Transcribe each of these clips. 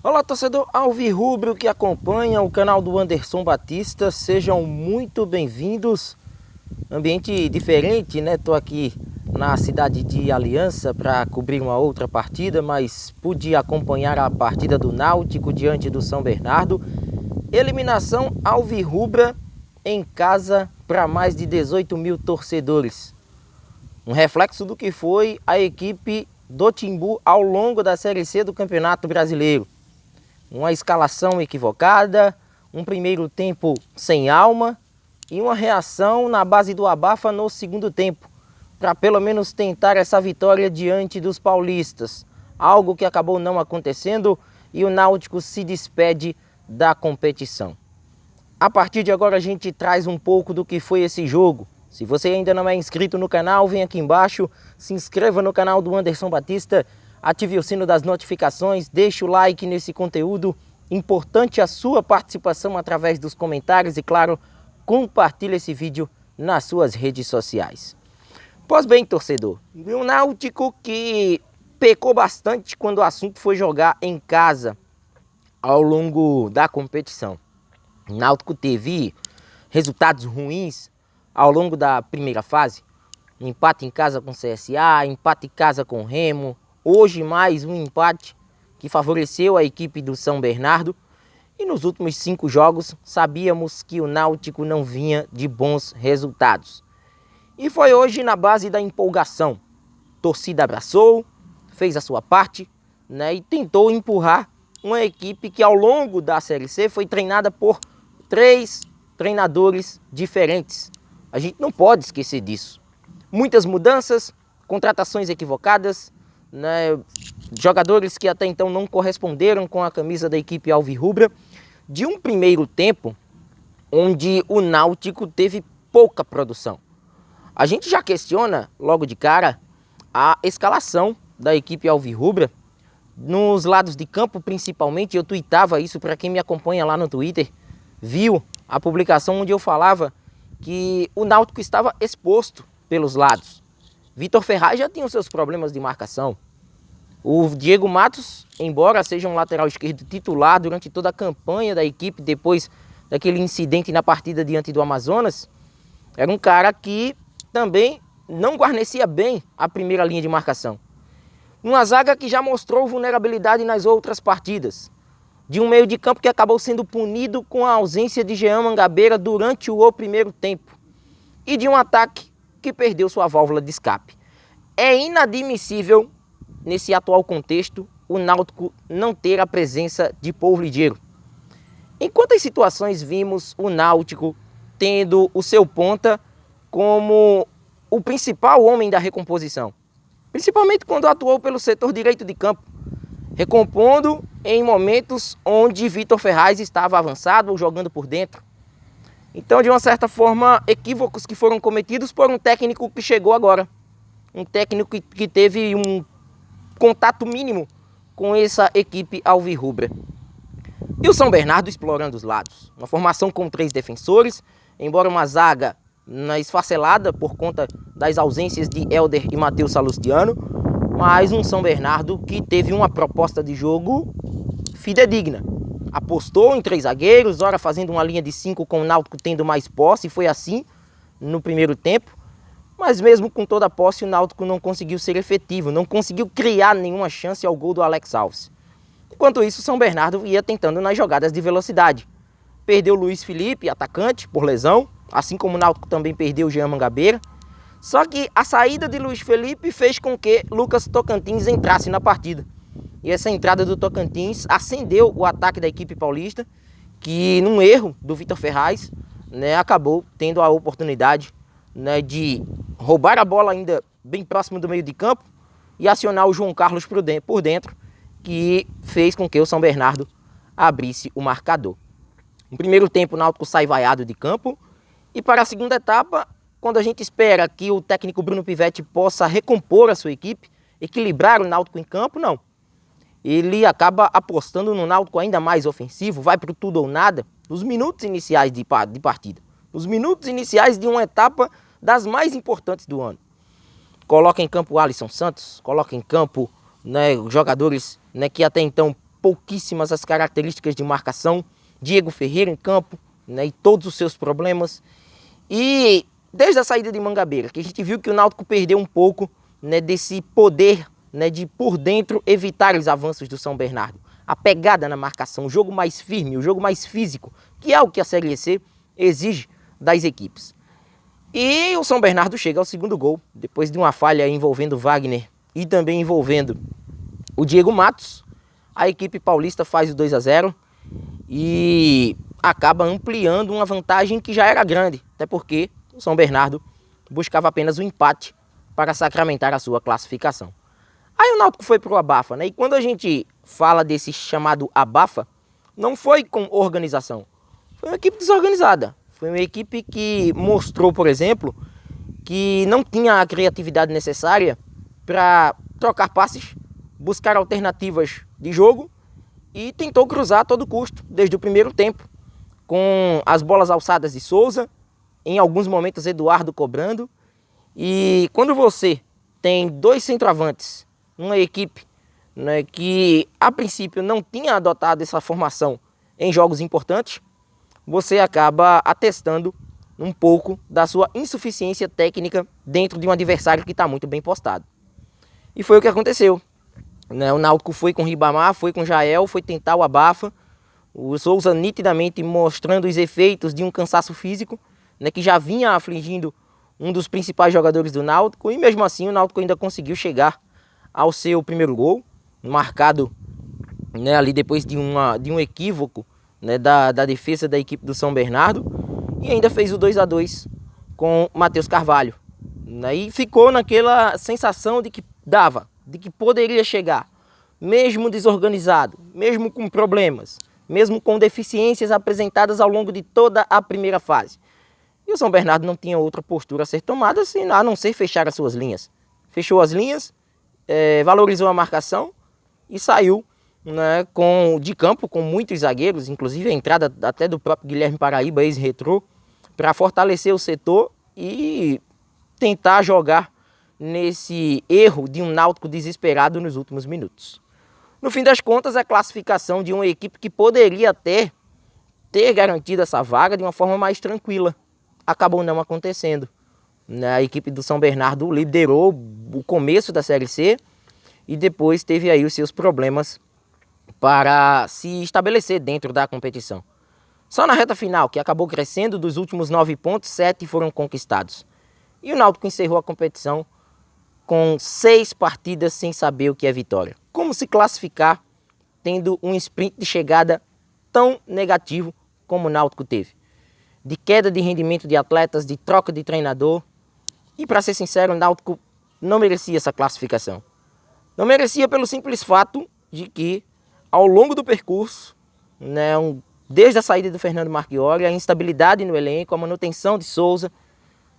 Olá, torcedor alvirrubro que acompanha o canal do Anderson Batista, sejam muito bem-vindos. Ambiente diferente, né? Tô aqui na cidade de Aliança para cobrir uma outra partida, mas pude acompanhar a partida do Náutico diante do São Bernardo. Eliminação alvirrubra em casa para mais de 18 mil torcedores. Um reflexo do que foi a equipe do Timbu ao longo da Série C do Campeonato Brasileiro. Uma escalação equivocada, um primeiro tempo sem alma e uma reação na base do abafa no segundo tempo, para pelo menos tentar essa vitória diante dos paulistas. Algo que acabou não acontecendo e o Náutico se despede da competição. A partir de agora a gente traz um pouco do que foi esse jogo. Se você ainda não é inscrito no canal, vem aqui embaixo, se inscreva no canal do Anderson Batista, ative o sino das notificações, deixe o like nesse conteúdo. Importante a sua participação através dos comentários e, claro, compartilhe esse vídeo nas suas redes sociais. Pois bem, torcedor, o Náutico que pecou bastante quando o assunto foi jogar em casa ao longo da competição. O Náutico teve resultados ruins ao longo da primeira fase. Empate em casa com o CSA, empate em casa com o Remo. Hoje mais um empate que favoreceu a equipe do São Bernardo. E nos últimos 5 jogos sabíamos que o Náutico não vinha de bons resultados. E foi hoje na base da empolgação. A torcida abraçou, fez a sua parte, né, e tentou empurrar uma equipe que ao longo da Série C foi treinada por 3 treinadores diferentes. A gente não pode esquecer disso. Muitas mudanças, contratações equivocadas, né, jogadores que até então não corresponderam com a camisa da equipe alvirrubra, de um primeiro tempo onde o Náutico teve pouca produção. A gente já questiona logo de cara a escalação da equipe alvirrubra nos lados de campo, principalmente. Eu tuitava isso, para quem me acompanha lá no Twitter, viu a publicação onde eu falava que o Náutico estava exposto pelos lados. Vitor Ferraz já tinha os seus problemas de marcação. O Diego Matos, embora seja um lateral esquerdo titular durante toda a campanha da equipe, depois daquele incidente na partida diante do Amazonas, era um cara que também não guarnecia bem a primeira linha de marcação. Uma zaga que já mostrou vulnerabilidade nas outras partidas. De um meio de campo que acabou sendo punido com a ausência de Jean Mangabeira durante o primeiro tempo. E de um ataque que perdeu sua válvula de escape. É inadmissível, nesse atual contexto, o Náutico não ter a presença de Paul Ligeiro. Em quantas situações vimos o Náutico tendo o seu ponta como o principal homem da recomposição? Principalmente quando atuou pelo setor direito de campo, recompondo em momentos onde Vitor Ferraz estava avançado ou jogando por dentro. Então, de uma certa forma, equívocos que foram cometidos por um técnico que chegou agora. Um técnico que teve um contato mínimo com essa equipe alvirrubra. E o São Bernardo explorando os lados. Uma formação com 3 defensores, embora uma zaga esfacelada por conta das ausências de Helder e Matheus Salustiano, mas um São Bernardo que teve uma proposta de jogo fidedigna. Apostou em 3 zagueiros, ora fazendo uma linha de 5 com o Náutico tendo mais posse, e foi assim no primeiro tempo. Mas mesmo com toda a posse, o Náutico não conseguiu ser efetivo, não conseguiu criar nenhuma chance ao gol do Alex Alves. Enquanto isso, o São Bernardo ia tentando nas jogadas de velocidade. Perdeu o Luiz Felipe, atacante, por lesão, assim como o Náutico também perdeu o Jean Mangabeira. Só que a saída de Luiz Felipe fez com que Lucas Tocantins entrasse na partida. E essa entrada do Tocantins acendeu o ataque da equipe paulista, que num erro do Vitor Ferraz, né, acabou tendo a oportunidade, né, de roubar a bola ainda bem próximo do meio de campo e acionar o João Carlos por dentro, que fez com que o São Bernardo abrisse o marcador. No primeiro tempo, o Náutico sai vaiado de campo, e para a segunda etapa, quando a gente espera que o técnico Bruno Pivetti possa recompor a sua equipe, equilibrar o Náutico em campo, não. Ele acaba apostando no Náutico ainda mais ofensivo, vai para o tudo ou nada, nos minutos iniciais de partida. Nos minutos iniciais de uma etapa das mais importantes do ano. Coloca em campo o Alisson Santos, coloca em campo, né, jogadores, né, que até então pouquíssimas as características de marcação. Diego Ferreira em campo, né, e todos os seus problemas. E desde a saída de Mangabeira, que a gente viu que o Náutico perdeu um pouco, né, desse poder, né, de por dentro evitar os avanços do São Bernardo. A pegada na marcação, o jogo mais firme, o jogo mais físico, que é o que a Série C exige das equipes. E o São Bernardo chega ao segundo gol, depois de uma falha envolvendo Wagner e também envolvendo o Diego Matos. A equipe paulista faz o 2-0 e acaba ampliando uma vantagem que já era grande, até porque o São Bernardo buscava apenas o empate para sacramentar a sua classificação. Aí o Náutico foi para o abafa, né? E quando a gente fala desse chamado abafa, não foi com organização, foi uma equipe desorganizada. Foi uma equipe que mostrou, por exemplo, que não tinha a criatividade necessária para trocar passes, buscar alternativas de jogo e tentou cruzar a todo custo, desde o primeiro tempo, com as bolas alçadas de Souza, em alguns momentos Eduardo cobrando. E quando você tem dois centroavantes, uma equipe, né, que a princípio não tinha adotado essa formação em jogos importantes, você acaba atestando um pouco da sua insuficiência técnica dentro de um adversário que está muito bem postado. E foi o que aconteceu. O Náutico foi com o Ribamar, foi com o Jael, foi tentar o abafa. O Souza nitidamente mostrando os efeitos de um cansaço físico, né, que já vinha afligindo um dos principais jogadores do Náutico. E mesmo assim o Náutico ainda conseguiu chegar ao seu primeiro gol, marcado, né, ali depois de um equívoco, né, da defesa da equipe do São Bernardo. E ainda fez o 2-2 com Matheus Carvalho. E ficou naquela sensação de que dava, de que poderia chegar, mesmo desorganizado, mesmo com problemas, mesmo com deficiências apresentadas ao longo de toda a primeira fase. E o São Bernardo não tinha outra postura a ser tomada a não ser fechar as suas linhas. Fechou as linhas, valorizou a marcação e saiu, né, de campo com muitos zagueiros, inclusive a entrada até do próprio Guilherme Paraíba, ex-retrô, para fortalecer o setor e tentar jogar nesse erro de um Náutico desesperado nos últimos minutos. No fim das contas, a classificação de uma equipe que poderia até ter garantido essa vaga de uma forma mais tranquila acabou não acontecendo. A equipe do São Bernardo liderou o começo da Série C e depois teve aí os seus problemas para se estabelecer dentro da competição. Só na reta final, que acabou crescendo, dos últimos 9 pontos, 7 foram conquistados. E o Náutico encerrou a competição com 6 partidas sem saber o que é vitória. Como se classificar tendo um sprint de chegada tão negativo como o Náutico teve? De queda de rendimento de atletas, de troca de treinador. E para ser sincero, o Náutico não merecia essa classificação. Não merecia pelo simples fato de que, ao longo do percurso, né, desde a saída do Fernando Marchiori, a instabilidade no elenco, a manutenção de Souza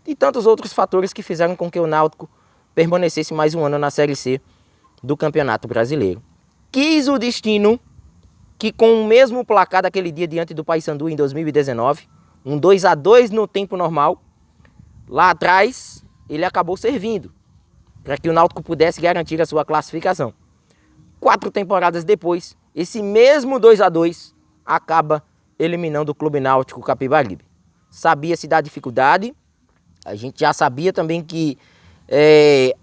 e tantos outros fatores que fizeram com que o Náutico permanecesse mais um ano na Série C do Campeonato Brasileiro. Quis o destino que, com o mesmo placar daquele dia diante do Paysandu em 2019, um 2-2 no tempo normal, lá atrás ele acabou servindo para que o Náutico pudesse garantir a sua classificação. 4 temporadas depois, esse mesmo 2-2 acaba eliminando o Clube Náutico Capibaribe. Sabia-se da dificuldade, a gente já sabia também que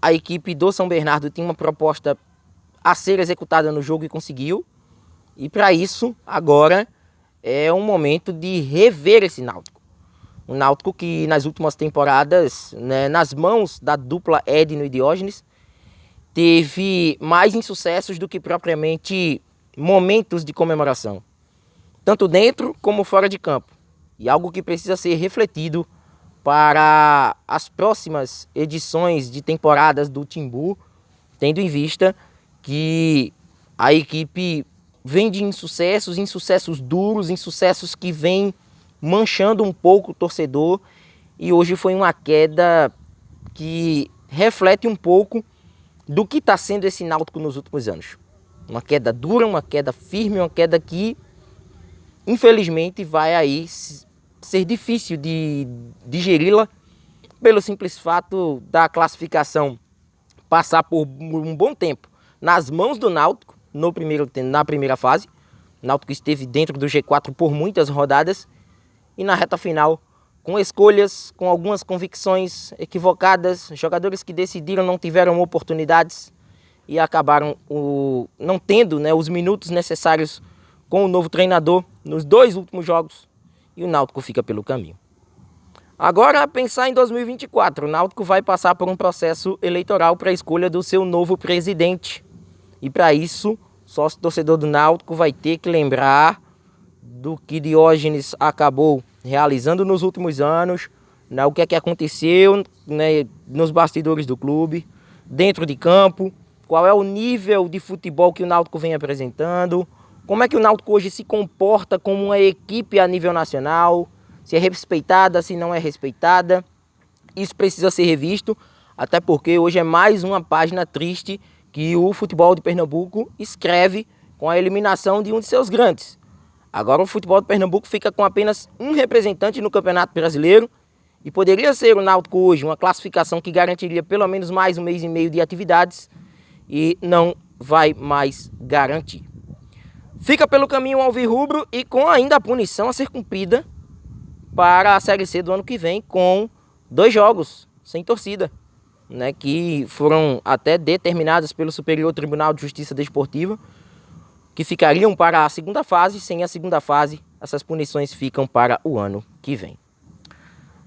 a equipe do São Bernardo tinha uma proposta a ser executada no jogo e conseguiu. E para isso, agora é um momento de rever esse Náutico. Um Náutico que nas últimas temporadas, né, nas mãos da dupla Edno e Diógenes, teve mais insucessos do que propriamente momentos de comemoração, tanto dentro como fora de campo. E algo que precisa ser refletido para as próximas edições de temporadas do Timbu, tendo em vista que a equipe vem de insucessos duros, insucessos que vêm manchando um pouco o torcedor, e hoje foi uma queda que reflete um pouco do que está sendo esse Náutico nos últimos anos. Uma queda dura, uma queda firme, uma queda que infelizmente vai aí ser difícil de digeri-la pelo simples fato da classificação passar por um bom tempo nas mãos do Náutico na primeira fase. O Náutico esteve dentro do G4 por muitas rodadas e na reta final, com escolhas, com algumas convicções equivocadas, jogadores que decidiram não tiveram oportunidades e acabaram não tendo, né, os minutos necessários com o novo treinador nos 2 últimos jogos e o Náutico fica pelo caminho. Agora, pensar em 2024, o Náutico vai passar por um processo eleitoral para a escolha do seu novo presidente. E para isso, sócio torcedor do Náutico vai ter que lembrar do que Diógenes acabou realizando nos últimos anos, né, o que é que aconteceu, né, nos bastidores do clube, dentro de campo, qual é o nível de futebol que o Náutico vem apresentando, como é que o Náutico hoje se comporta como uma equipe a nível nacional, se é respeitada, se não é respeitada. Isso precisa ser revisto, até porque hoje é mais uma página triste que o futebol de Pernambuco escreve com a eliminação de um de seus grandes. Agora o futebol de Pernambuco fica com apenas um representante no Campeonato Brasileiro e poderia ser o Náutico hoje uma classificação que garantiria pelo menos mais um mês e meio de atividades e não vai mais garantir. Fica pelo caminho alvirrubro e com ainda a punição a ser cumprida para a Série C do ano que vem, com 2 jogos sem torcida, né, que foram até determinadas pelo Superior Tribunal de Justiça Desportiva, que ficariam para a segunda fase. Sem a segunda fase, essas punições ficam para o ano que vem.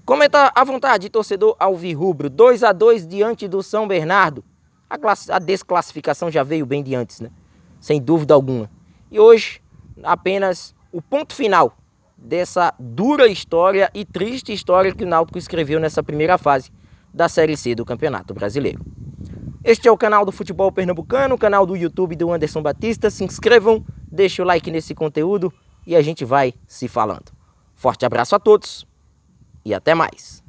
Comenta à vontade, torcedor alvirrubro. 2-2 diante do São Bernardo. A desclassificação já veio bem de antes, né? Sem dúvida alguma. E hoje, apenas o ponto final dessa dura história e triste história que o Náutico escreveu nessa primeira fase da Série C do Campeonato Brasileiro. Este é o canal do Futebol Pernambucano, o canal do YouTube do Anderson Batista. Se inscrevam, deixem o like nesse conteúdo e a gente vai se falando. Forte abraço a todos e até mais.